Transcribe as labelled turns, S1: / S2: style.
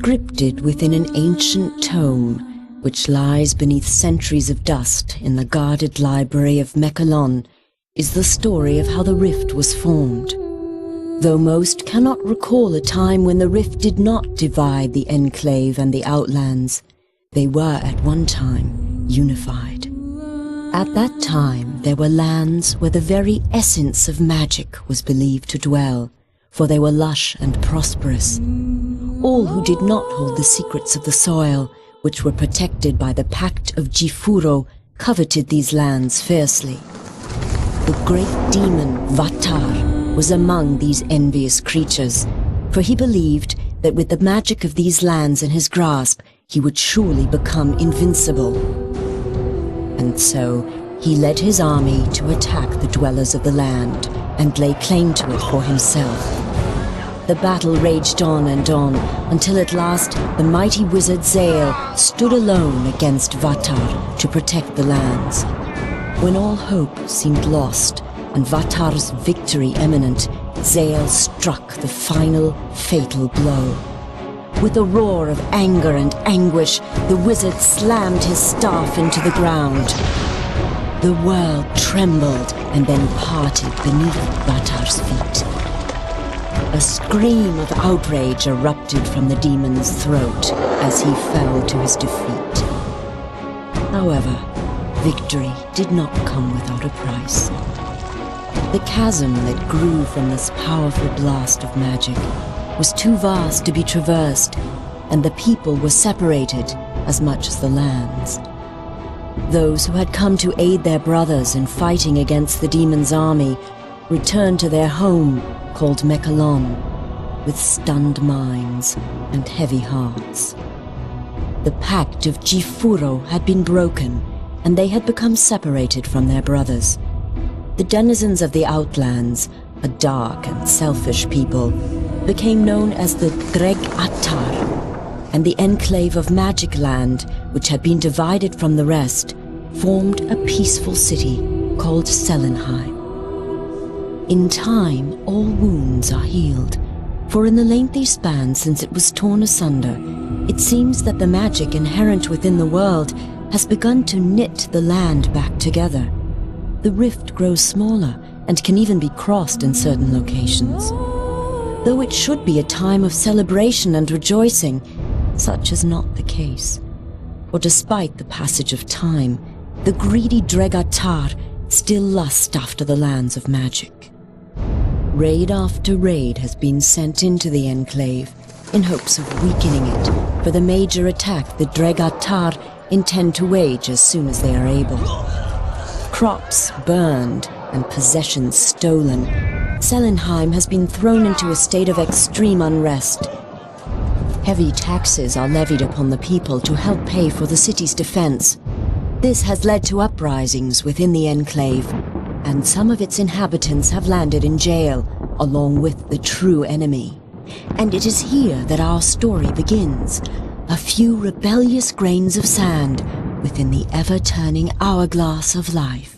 S1: Scripted within an ancient tome, which lies beneath centuries of dust in the guarded library of Mechalon, is the story of how the rift was formed. Though most cannot recall a time when the rift did not divide the Enclave and the Outlands, they were at one time unified. At that time, there were lands where the very essence of magic was believed to dwell, for they were lush and prosperous. All who did not hold the secrets of the soil, which were protected by the Pact of Jifuro, coveted these lands fiercely. The great demon Vatar was among these envious creatures, for he believed that with the magic of these lands in his grasp, he would surely become invincible. And so, he led his army to attack the dwellers of the land and lay claim to it for himself. The battle raged on and on, until at last the mighty wizard Zale stood alone against Vatar to protect the lands. When all hope seemed lost and Vatar's victory imminent, Zale struck the final fatal blow. With a roar of anger and anguish, the wizard slammed his staff into the ground. The world trembled and then parted beneath Vatar's feet. A scream of outrage erupted from the demon's throat as he fell to his defeat. However, victory did not come without a price. The chasm that grew from this powerful blast of magic was too vast to be traversed, and the people were separated as much as the lands. Those who had come to aid their brothers in fighting against the demon's army returned to their home called Mechalon, with stunned minds and heavy hearts. The Pact of Jifuro had been broken, and they had become separated from their brothers. The denizens of the Outlands, a dark and selfish people, became known as the Dreg Attar, and the Enclave of Magic Land, which had been divided from the rest, formed a peaceful city called Selenheim. In time, all wounds are healed, for in the lengthy span since it was torn asunder, it seems that the magic inherent within the world has begun to knit the land back together. The rift grows smaller and can even be crossed in certain locations. Though it should be a time of celebration and rejoicing, such is not the case. For despite the passage of time, the greedy Dregatar still lust after the lands of magic. Raid after raid has been sent into the Enclave in hopes of weakening it for the major attack the Dregatar intend to wage as soon as they are able. Crops burned and possessions stolen, Selenheim has been thrown into a state of extreme unrest. Heavy taxes are levied upon the people to help pay for the city's defense. This has led to uprisings within the Enclave, and some of its inhabitants have landed in jail, along with the true enemy. And it is here that our story begins, a few rebellious grains of sand within the ever-turning hourglass of life.